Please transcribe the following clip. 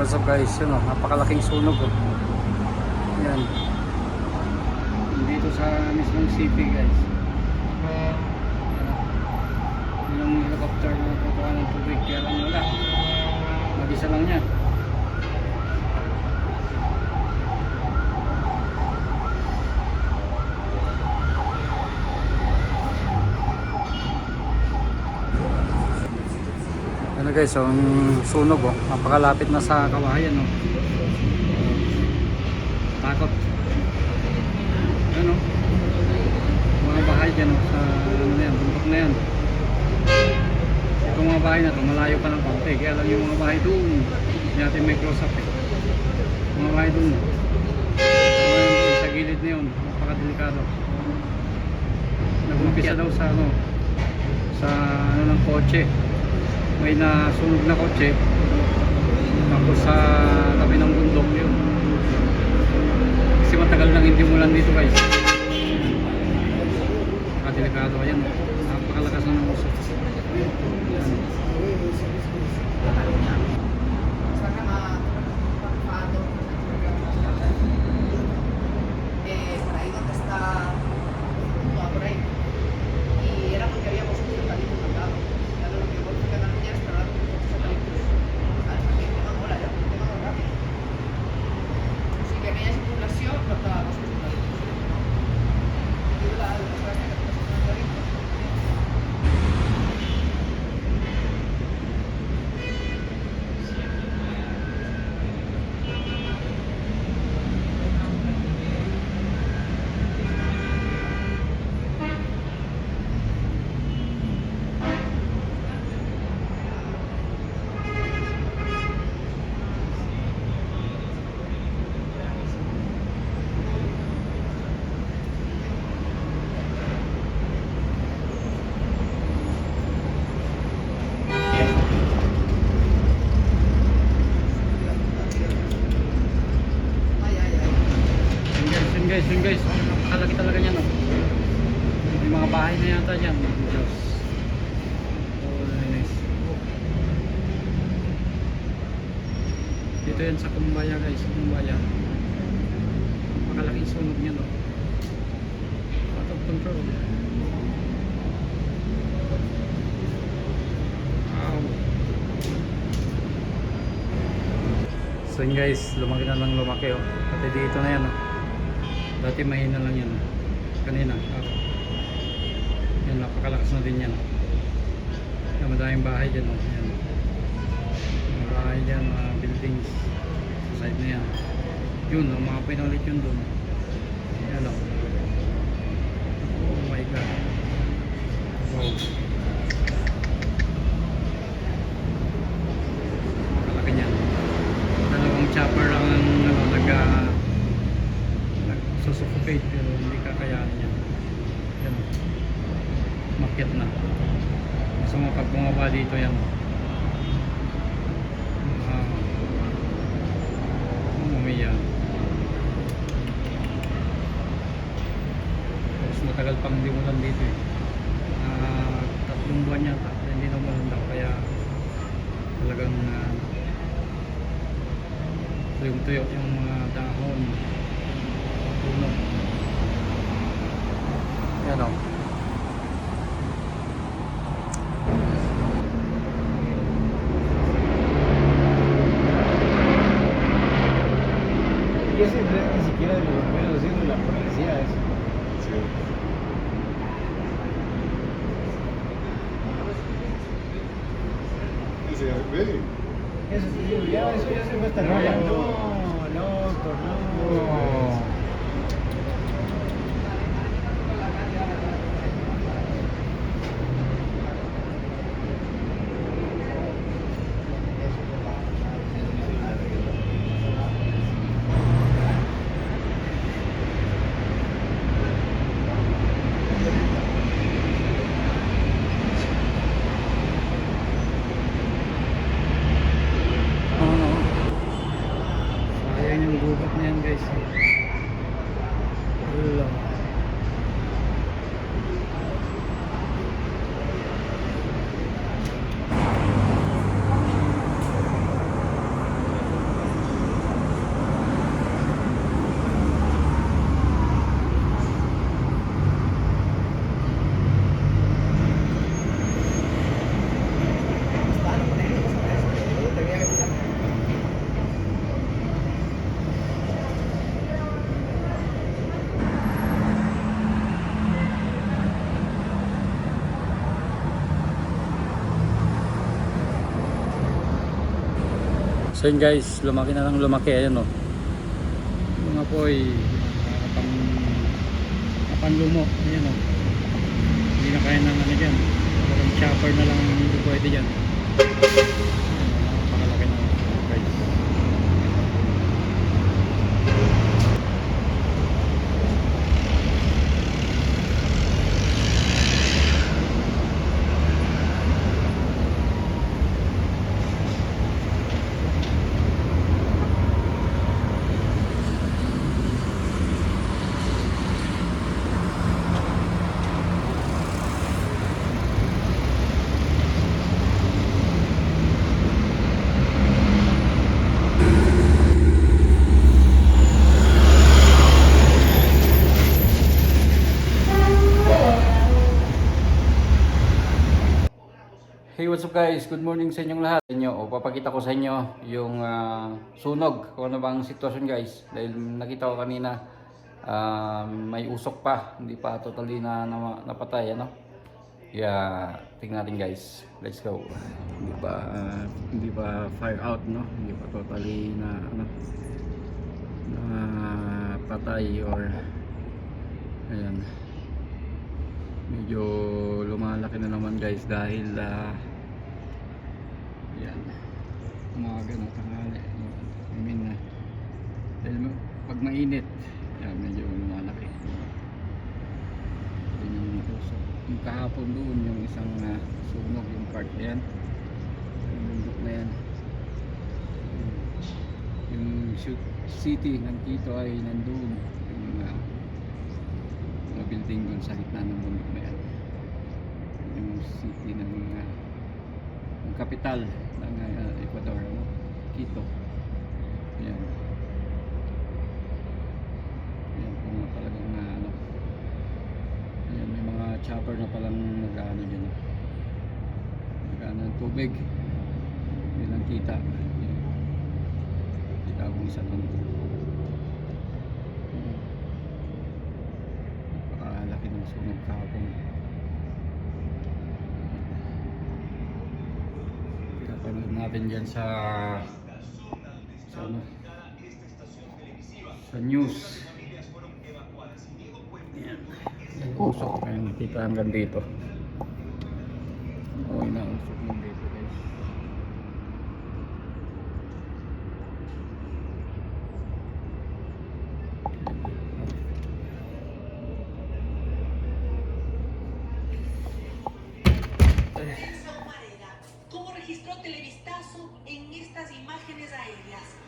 What's up guys, yun napakalaking sunog yan dito sa mismong city guys. Yung helicopter na kukuha ng tubig kaya lang wala, mag-isa lang niya. Ano guys, so ang sunog napakalapit na sa kawayan takot. Ano mga bahay dyan sa ano na yan, bundok na yan. Itong mga bahay na to malayo pa ng konti, kaya lang yung mga bahay doon hindi natin may close up mga bahay doon sa gilid na yun, napakadelikado. Nagmapisa daw sa sa ng kotse, may nasunog na kotse tapos sa tabi ng bundok yun, kasi matagal nang hindi umulan dito guys. Delikado, ayan napakalakas na ng usok. Yun guys, napakalaki talaga niyan may mga bahay na yata dyan. Diyos, nice. Dito yan sa Kumbaya guys, Kumbaya. Napakalaking sunog niyan out of control. Wow. So yun guys, lumaki na lang lumaki pati dito na yan dati mahina lang yan kanina. Yan, napakalakas na din yan. Madaming bahay dyan yan. Mga bahay dyan, mga buildings sa side na yan. Yun mga pinalit yun dun. Yan oh my god, wow, napakalaki nyan. Dalawang chopper lang ang susuffocate pero hindi kakayanin yan. Yan makyat na. Gusto mo pag bumaba dito yan umiyan. Tapos matagal pang hindi ulan dito 3 buwan yata hindi na ulan daw, kaya talagang tuyong-tuyo yung mga dahon puno. Yan Yo siempre ni siquiera de los bomberos, sino de la policía eso. Sí. Ese really? Eso ya se fue hasta no, doctor, no. sayang yung gubat na yan guys. So yun guys, lumaki na lang lumaki. Ayan o. Yung apoy, panlumo. Ayan o. Hindi na kaya ng ano dyan. Parang chopper na lang hindi pwede dyan. Ayan o, napakalaki na guys. Hey, what's up guys? Good morning sa inyong lahat. Papakita ko sa inyo yung sunog. Kung ano bang sitwasyon guys. Dahil nakita ko kanina may usok pa. Hindi pa totally napatay. Ano? Kaya tingnan natin guys. Let's go. Hindi pa fire out, no? Hindi pa totally na patay or ayan. Medyo lumalaki na naman guys dahil yan, umaga na tanghali. I mean dahil pag mainit yan, medyo lumalaki. Yun yung usok. Yung kahapon doon yung isang sunog yung part yan, yung bundok na yan. Yung city ng Quito ay nandun, yung mga building doon sa gitna ng bundok na yan, yung city ng yung capital ng Ecuador, no? Quito. Ayan. Ayan kung talagang ayan, may mga chopper na palang nag-ano dyan, nag-ano ng tubig. Yun ang kita. Ayan. Kita kung isa doon. Napakalaki ng sunog kahapon. Pinapanood natin dyan sa news. Ayan. Yung usok. Ayan, nakita hanggang dito. Okay na, usok mo dito guys. Como registró Televistazo en estas imágenes aéreas.